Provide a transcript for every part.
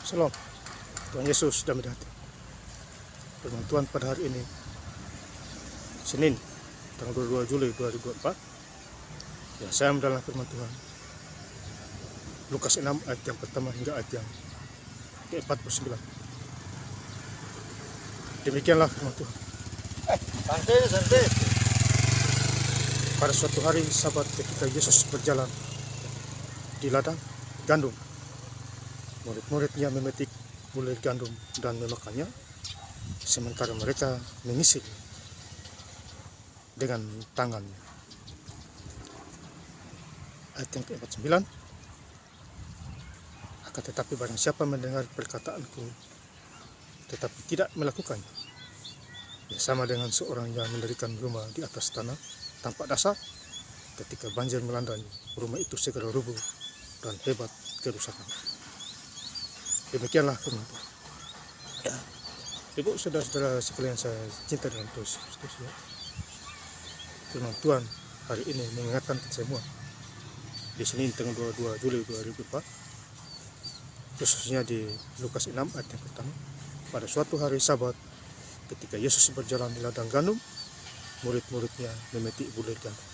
Shalom, Tuhan Yesus damai hati. Firman Tuhan pada hari ini, Senin, tanggal 22 Juli 2024. Ya, saya mendalam firman Tuhan. Lukas 6 ayat yang pertama hingga ayat yang ke-49. Demikianlah firman Tuhan. Santai. Pada suatu hari Sabat ketika Yesus berjalan di ladang gandum, murid-muridnya memetik bulir gandum dan memakannya, sementara mereka mengisik dengan tangannya. Ayat yang ke-49. Akan tetapi barang siapa mendengar perkataanku tetapi tidak melakukannya, ya sama dengan seorang yang mendirikan rumah di atas tanah tanpa dasar. Ketika banjir melandanya, rumah itu segera rubuh dan hebat kerusakan. Demikianlah firman Tuhan. Ya, Ibu saudara-saudara sekalian saya cinta dalam Tuhan Kristus, ya. Firman Tuhan hari ini mengingatkan kita semua di Senin tanggal 22 Juli 2004, khususnya di Lukas 6 ayat yang pertama. Pada suatu hari Sabat ketika Yesus berjalan di ladang gandum, murid-muridnya memetik bulir gandum.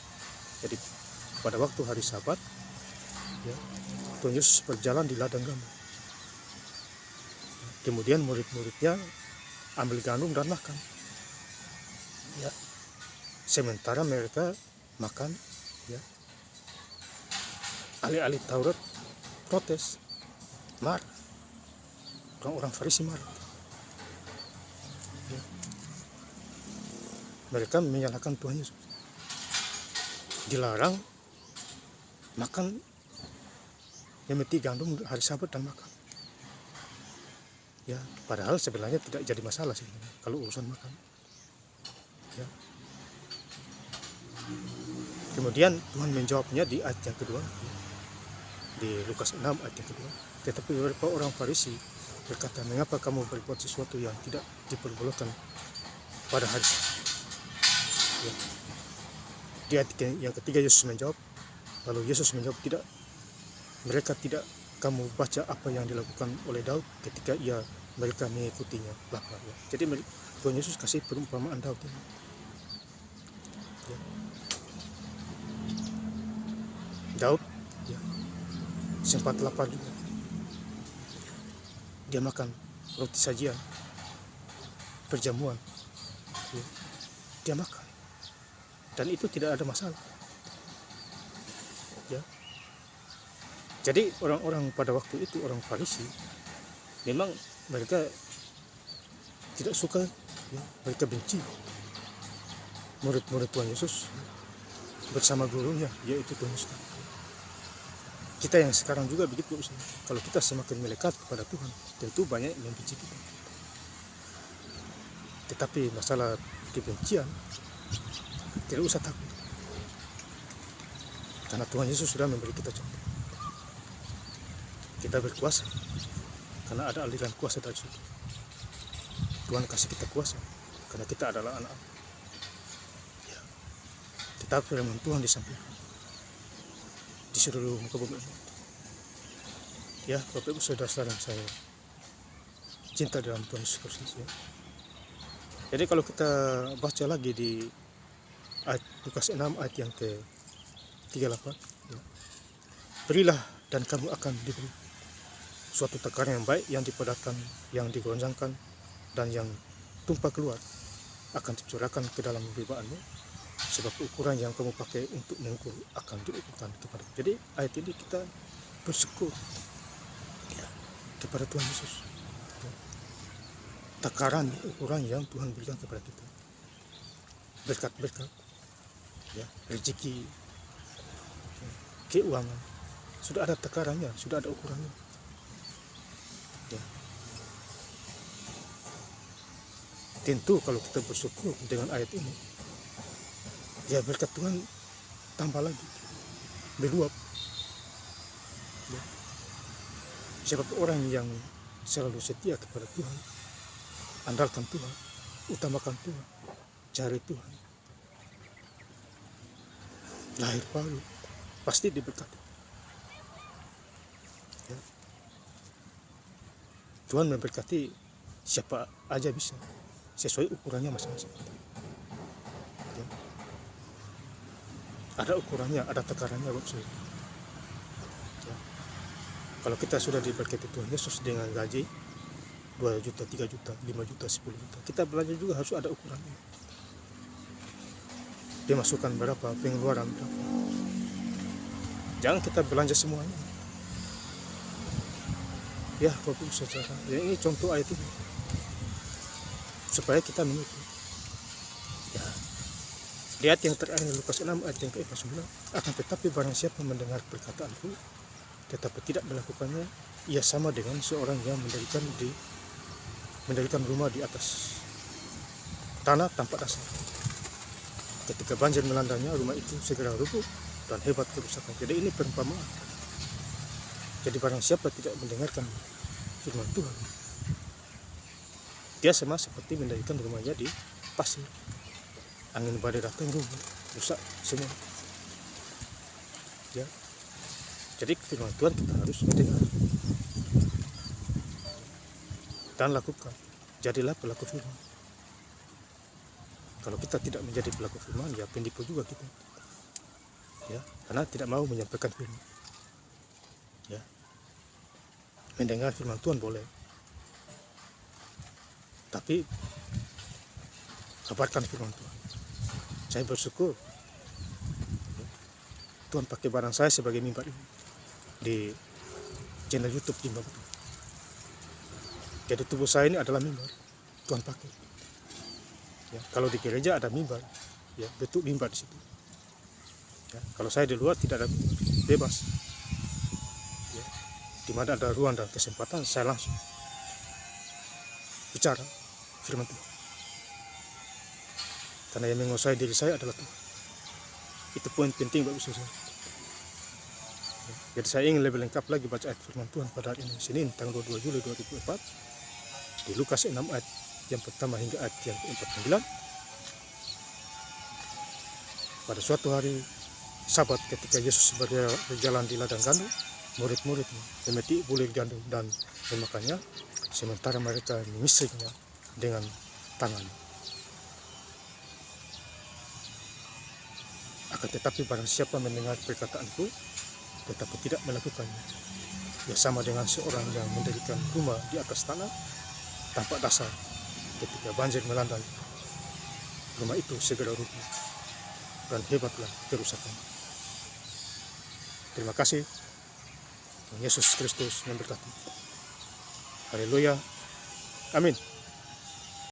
Jadi pada waktu hari Sabat, ya, Tuhan Yesus berjalan di ladang gandum. Kemudian murid-muridnya ambil gandum dan makan. Ya, sementara mereka makan, ya, ahli-ahli Taurat protes, marah. Orang-orang Farisi marah. Ya. Mereka menyalahkan Tuhan Yesus. Dilarang makan, memetik gandum hari Sabat dan makan. Ya, padahal sebenarnya tidak jadi masalah sih kalau urusan makan. Ya. Kemudian Tuhan menjawabnya di ayat yang kedua, di Lukas 6 ayat yang kedua. Tetapi beberapa orang Farisi berkata, mengapa kamu berbuat sesuatu yang tidak diperbolehkan pada hari Sabat? Ya. Di ayat yang ketiga Yesus menjawab, lalu Yesus menjawab, tidak, mereka tidak kamu baca apa yang dilakukan oleh Daud ketika mereka mengikutinya lapar. Ya. Jadi Tuhan Yesus kasih perumpamaan Daud ini. Ya. Daud, ya, sempat lapar juga. Dia makan roti sajian perjamuan. Ya. Dia makan. Dan itu tidak ada masalah. Ya. Jadi orang-orang pada waktu itu, orang Farisi, memang mereka tidak suka, ya, mereka benci murid-murid Tuhan Yesus bersama gurunya, yaitu Tuhan Yesus. Kita yang sekarang juga begitu. Kalau kita semakin melekat kepada Tuhan, tentu banyak yang membenci kita. Tetapi masalah kebencian tidak usah takut, karena Tuhan Yesus sudah memberi kita contoh. Kita berkuasa karena ada aliran kuasa dari surga. Tuhan kasih kita kuasa karena kita adalah anak. Ya. Tetapi firman Tuhan disampaikan di seluruh muka bumi ini. Ya, Bapak Ibu saudara-saudara saya cinta dalam Tuhan Yesus Kristus. Ya. Jadi kalau kita baca lagi di ayat Lukas 6 ayat yang ke-38, ya. Berilah dan kamu akan diberi. Suatu takaran yang baik, yang dipadatkan, yang digonjangkan, dan yang tumpah keluar akan dicurahkan ke dalam ribaanmu, sebab ukuran yang kamu pakai untuk mengukur akan diukurkan kepada. Jadi ayat ini kita bersyukur, ya, kepada Tuhan Yesus. Ya. Takaran, ukuran yang Tuhan berikan kepada kita, berkat-berkat, ya, rezeki, ya, keuangan, sudah ada takarannya, sudah ada ukurannya. Ya. Tentu kalau kita bersyukur dengan ayat ini, ya berkat Tuhan tambah lagi, meluap. Ya. Sebab orang yang selalu setia kepada Tuhan, andalkan Tuhan, utamakan Tuhan, cari Tuhan, lahir baru, pasti diberkati. Ya. Tuhan memberkati siapa aja bisa, sesuai ukurannya masing-masing. Ya. Ada ukurannya, ada takarannya Bapak Saudara. Ya. Kalau kita sudah diberkati Tuhan Yesus dengan gaji 2 juta, 3 juta, 5 juta, 10 juta, kita belanja juga harus ada ukurannya. Dia masukkan berapa, pengeluaran berapa. Jangan kita belanja semuanya. Ya Bapak Saudara, ya ini contoh ayat ini supaya kita mengikuti. Ya, di ayat yang terakhir Lukas 6 ayat yang ke-9, akan tetapi barang siapa mendengar perkataanku tetapi tidak melakukannya, ia sama dengan seorang yang mendirikan rumah di atas tanah tanpa dasar. Ketika banjir melandanya, rumah itu segera rubuh dan hebat kerusakan. Jadi ini perumpamaan. Jadi barang siapa tidak mendengarkan firman Tuhan, dia sama seperti mendirikan rumahnya di pasir. Angin badai datang, rubuh, rusak semua. Ya. Jadi firman Tuhan kita harus mendengar dan lakukan. Jadilah pelaku firman. Kalau kita tidak menjadi pelaku firman, ya penipu juga kita. Ya, karena tidak mau menyampaikan firman. Ya. Mendengar firman Tuhan boleh, tapi kabarkan firman Tuhan. Saya bersyukur Tuhan pakai barang saya sebagai mimbar ini di channel YouTube Mimbar Betul. Jadi tubuh saya ini adalah mimbar Tuhan pakai. Ya, kalau di gereja ada mimbar, ya betul mimbar di situ. Ya, kalau saya di luar tidak ada mimbar, bebas. Ya, di mana ada ruang dan kesempatan saya langsung bicara firman Tuhan. Karena yang menguasai diri saya adalah Tuhan. Itu poin penting bagi saya. Ya, jadi saya ingin lebih lengkap lagi baca ayat firman Tuhan pada hari ini, Senin tanggal 22 Juli 2004 di Lukas 6 ayat yang pertama hingga ayat yang ke-49. Pada suatu hari Sabat ketika Yesus berjalan di ladang gandum, murid-muridnya memetik bulir gandum dan memakannya, sementara mereka mengisiknya dengan tangan. Akan tetapi barang siapa mendengar perkataanku tetapi tidak melakukannya, ia sama dengan seorang yang mendirikan rumah di atas tanah tanpa dasar. Ketika banjir melanda, rumah itu segera rubuh dan hebatlah kerusakan. Terima kasih. Tuhan Yesus Kristus memberkati. Haleluya. Amin.